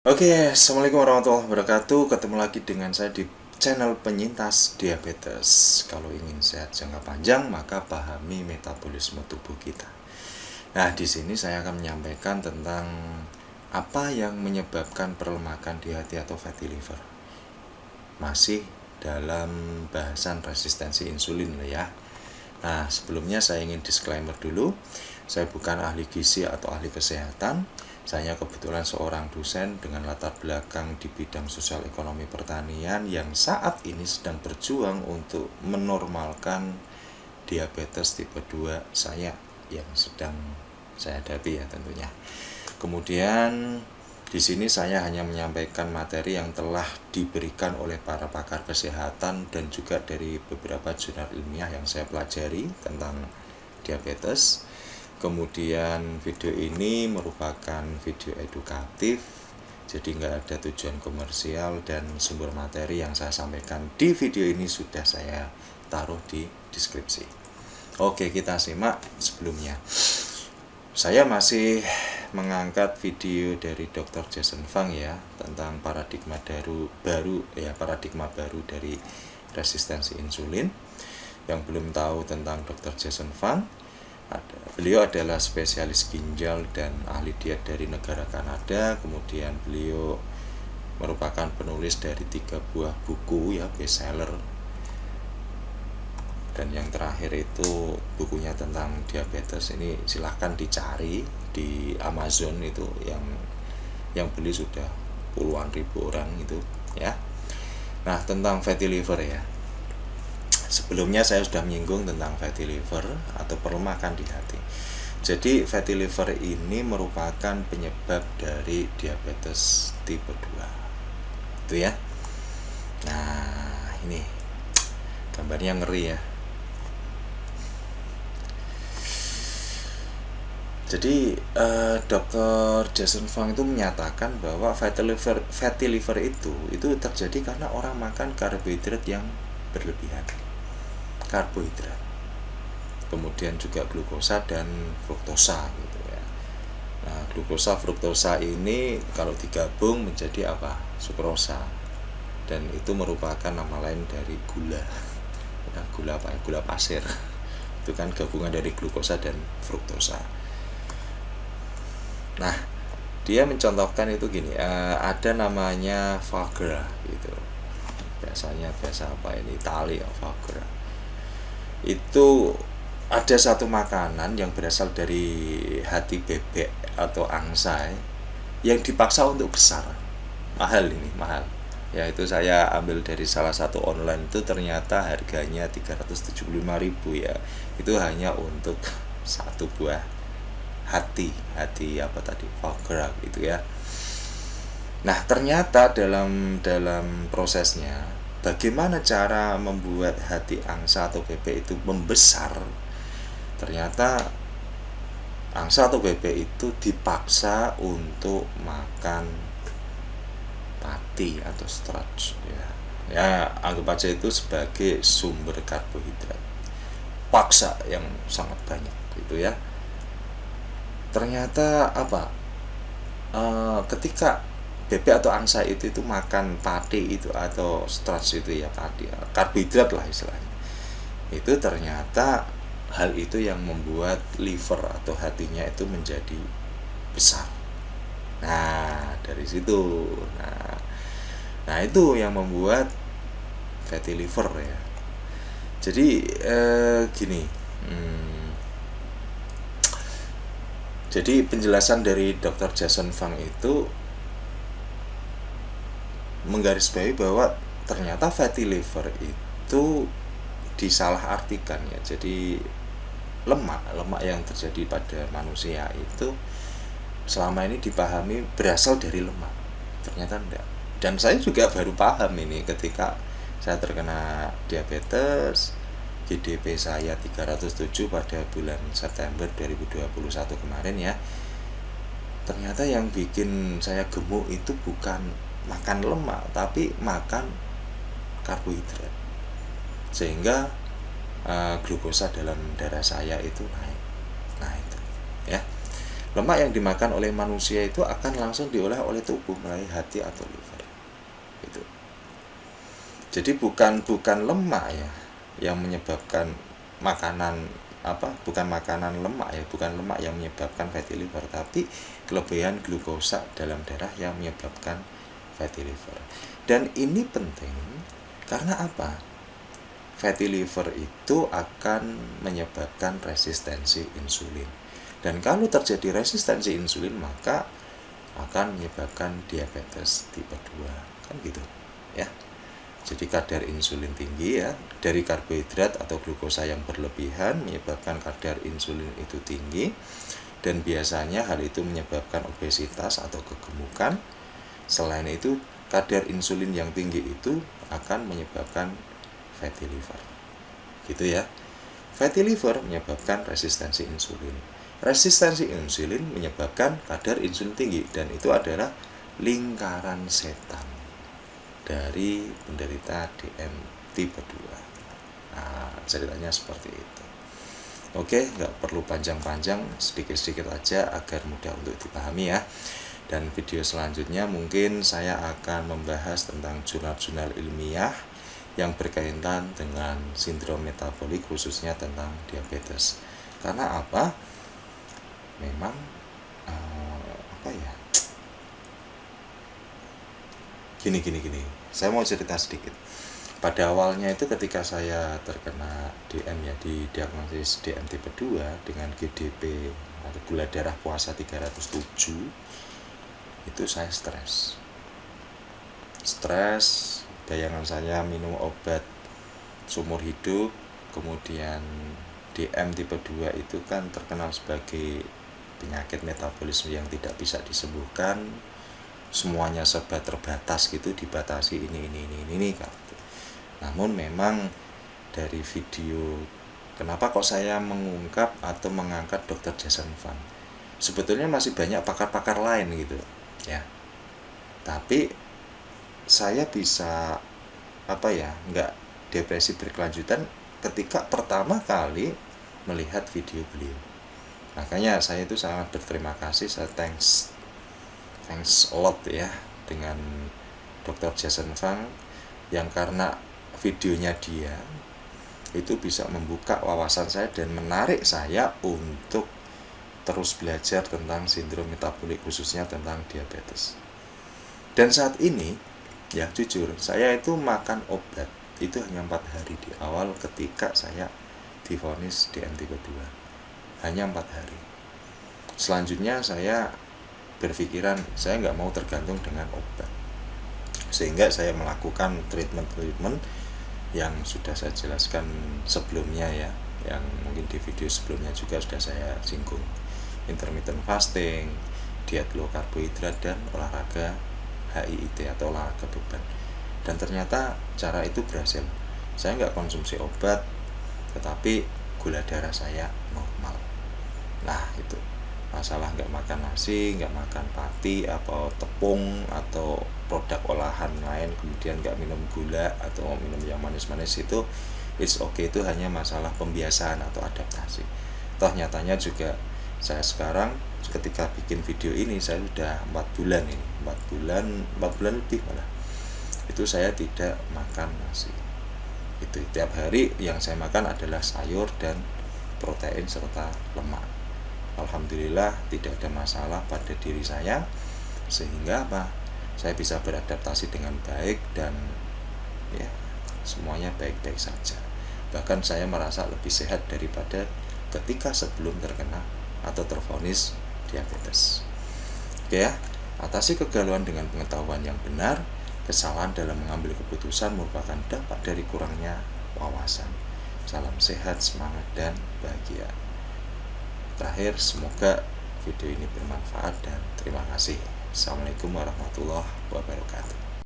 Oke, assalamualaikum warahmatullahi wabarakatuh. Ketemu lagi dengan saya di channel penyintas diabetes. Kalau ingin sehat jangka panjang, maka pahami metabolisme tubuh kita. Nah, di sini saya akan menyampaikan tentang apa yang menyebabkan perlemakan di hati atau fatty liver. Masih dalam bahasan resistensi insulin ya. Nah, sebelumnya saya ingin disclaimer dulu. Saya bukan ahli gizi atau ahli kesehatan. Saya kebetulan seorang dosen dengan latar belakang di bidang sosial ekonomi pertanian yang saat ini sedang berjuang untuk menormalkan diabetes tipe 2 saya yang sedang saya hadapi ya tentunya. Kemudian di sini saya hanya menyampaikan materi yang telah diberikan oleh para pakar kesehatan dan juga dari beberapa jurnal ilmiah yang saya pelajari tentang diabetes. Kemudian video ini merupakan video edukatif, jadi nggak ada tujuan komersial, dan sumber materi yang saya sampaikan di video ini sudah saya taruh di deskripsi. Oke, kita simak sebelumnya. Saya masih mengangkat video dari Dr. Jason Fung ya tentang paradigma baru dari resistensi insulin. Yang belum tahu tentang Dr. Jason Fung, beliau adalah spesialis ginjal dan ahli diet dari negara Kanada. Kemudian beliau merupakan penulis dari 3 buah buku ya bestseller. Dan yang terakhir itu bukunya tentang diabetes. Ini silahkan dicari di Amazon, itu yang beli sudah puluhan ribu orang itu ya. Nah, tentang fatty liver ya. Sebelumnya saya sudah menyinggung tentang fatty liver atau perlemakan di hati. Jadi fatty liver ini merupakan penyebab dari diabetes tipe 2. Itu ya. Nah, ini gambarnya ngeri ya. Jadi Dr. Jason Fung itu menyatakan bahwa fatty liver itu terjadi karena orang makan karbohidrat yang berlebihan. Karbohidrat, kemudian juga glukosa dan fruktosa gitu ya. Nah, glukosa fruktosa ini kalau digabung menjadi apa? Sukrosa. Dan itu merupakan nama lain dari gula. Nah, gula apa? Gula pasir. Itu kan gabungan dari glukosa dan fruktosa. Nah, dia mencontohkan itu gini, ada namanya Fagra gitu. Biasa apa ini? Itali ya, Fagra. Itu ada satu makanan yang berasal dari hati bebek atau angsa yang dipaksa untuk besar. Mahal ini, mahal. Ya, itu saya ambil dari salah satu online, itu ternyata harganya 375.000 ya. Itu hanya untuk satu buah hati apa tadi, foie gras gitu ya. Nah, ternyata dalam prosesnya, bagaimana cara membuat hati angsa atau bebek itu membesar? Ternyata angsa atau bebek itu dipaksa untuk makan pati atau starch ya. Ya, anggap aja itu sebagai sumber karbohidrat. Paksa yang sangat banyak gitu ya. Ternyata apa? Ketika bebek atau angsa itu makan pati itu atau starch itu ya, pati karbohidrat lah istilahnya, itu ternyata hal itu yang membuat liver atau hatinya itu menjadi besar. Nah, dari situ, nah itu yang membuat fatty liver ya. Jadi gini, jadi penjelasan dari Dr. Jason Fung itu menggarisbawahi bahwa ternyata fatty liver itu disalahartikan ya. Jadi lemak yang terjadi pada manusia itu selama ini dipahami berasal dari lemak. Ternyata enggak. Dan saya juga baru paham ini ketika saya terkena diabetes. GDP saya 307 pada bulan September 2021 kemarin ya. Ternyata yang bikin saya gemuk itu bukan makan lemak, tapi makan karbohidrat. Sehingga glukosa dalam darah saya itu naik. Nah, itu ya. lemak yang dimakan oleh manusia itu akan langsung diolah oleh tubuh melalui hati atau liver. Itu. Jadi bukan lemak ya yang menyebabkan makanan bukan makanan lemak ya, bukan lemak yang menyebabkan fatty liver, tapi kelebihan glukosa dalam darah yang menyebabkan fatty liver. Dan ini penting karena apa? Fatty liver itu akan menyebabkan resistensi insulin. Dan kalau terjadi resistensi insulin maka akan menyebabkan diabetes tipe 2. Kan gitu, ya. Jadi kadar insulin tinggi ya dari karbohidrat atau glukosa yang berlebihan menyebabkan kadar insulin itu tinggi, dan biasanya hal itu menyebabkan obesitas atau kegemukan. Selain itu, kadar insulin yang tinggi itu akan menyebabkan fatty liver. Gitu ya. Fatty liver menyebabkan resistensi insulin. Resistensi insulin menyebabkan kadar insulin tinggi, dan itu adalah lingkaran setan dari penderita DM tipe 2. Nah, ceritanya seperti itu. Oke, nggak perlu panjang-panjang, sedikit-sedikit aja agar mudah untuk dipahami ya. Dan video selanjutnya mungkin saya akan membahas tentang jurnal-jurnal ilmiah yang berkaitan dengan sindrom metabolik, khususnya tentang diabetes. Karena apa? Memang Gini. Saya mau cerita sedikit. Pada awalnya itu ketika saya terkena DM ya, didiagnosis DM tipe 2 dengan GDP atau gula darah puasa 307, itu saya stres. Bayangan saya minum obat seumur hidup, kemudian DM tipe 2 itu kan terkenal sebagai penyakit metabolisme yang tidak bisa disembuhkan, semuanya serba terbatas gitu, dibatasi ini kan. Namun memang dari video, kenapa kok saya mengungkap atau mengangkat Dr. Jason Fung? Sebetulnya masih banyak pakar-pakar lain gitu ya. Tapi saya bisa nggak depresi berkelanjutan ketika pertama kali melihat video beliau. Makanya saya itu sangat berterima kasih, saya thanks a lot ya dengan Dr. Jason Fung, yang karena videonya dia itu bisa membuka wawasan saya dan menarik saya untuk terus belajar tentang sindrom metabolik, khususnya tentang diabetes. Dan saat ini ya jujur, saya itu makan obat itu hanya 4 hari di awal ketika saya divonis DM tipe 2. Hanya 4 hari. Selanjutnya saya berpikiran saya nggak mau tergantung dengan obat, sehingga saya melakukan treatment yang sudah saya jelaskan sebelumnya ya, yang mungkin di video sebelumnya juga sudah saya singgung. Intermittent fasting, diet low karbohidrat, dan olahraga HIIT atau olahraga beban. Dan ternyata cara itu berhasil. Saya nggak konsumsi obat, tetapi gula darah saya normal. Nah itu masalah nggak makan nasi, nggak makan pati atau tepung atau produk olahan lain, kemudian nggak minum gula atau minum yang manis-manis, itu it's okay, itu hanya masalah pembiasaan atau adaptasi. Toh nyatanya juga saya sekarang ketika bikin video ini saya sudah 4 bulan lebih malah, itu saya tidak makan nasi. Itu tiap hari yang saya makan adalah sayur dan protein serta lemak. Alhamdulillah tidak ada masalah pada diri saya, sehingga saya bisa beradaptasi dengan baik dan ya semuanya baik-baik saja. Bahkan saya merasa lebih sehat daripada ketika sebelum terkena atau tervonis diabetes. Oke ya, atasi kegalauan dengan pengetahuan yang benar. Kesalahan dalam mengambil keputusan merupakan dampak dari kurangnya wawasan. Salam sehat, semangat, dan bahagia. Terakhir, semoga video ini bermanfaat dan terima kasih. Assalamualaikum warahmatullahi wabarakatuh.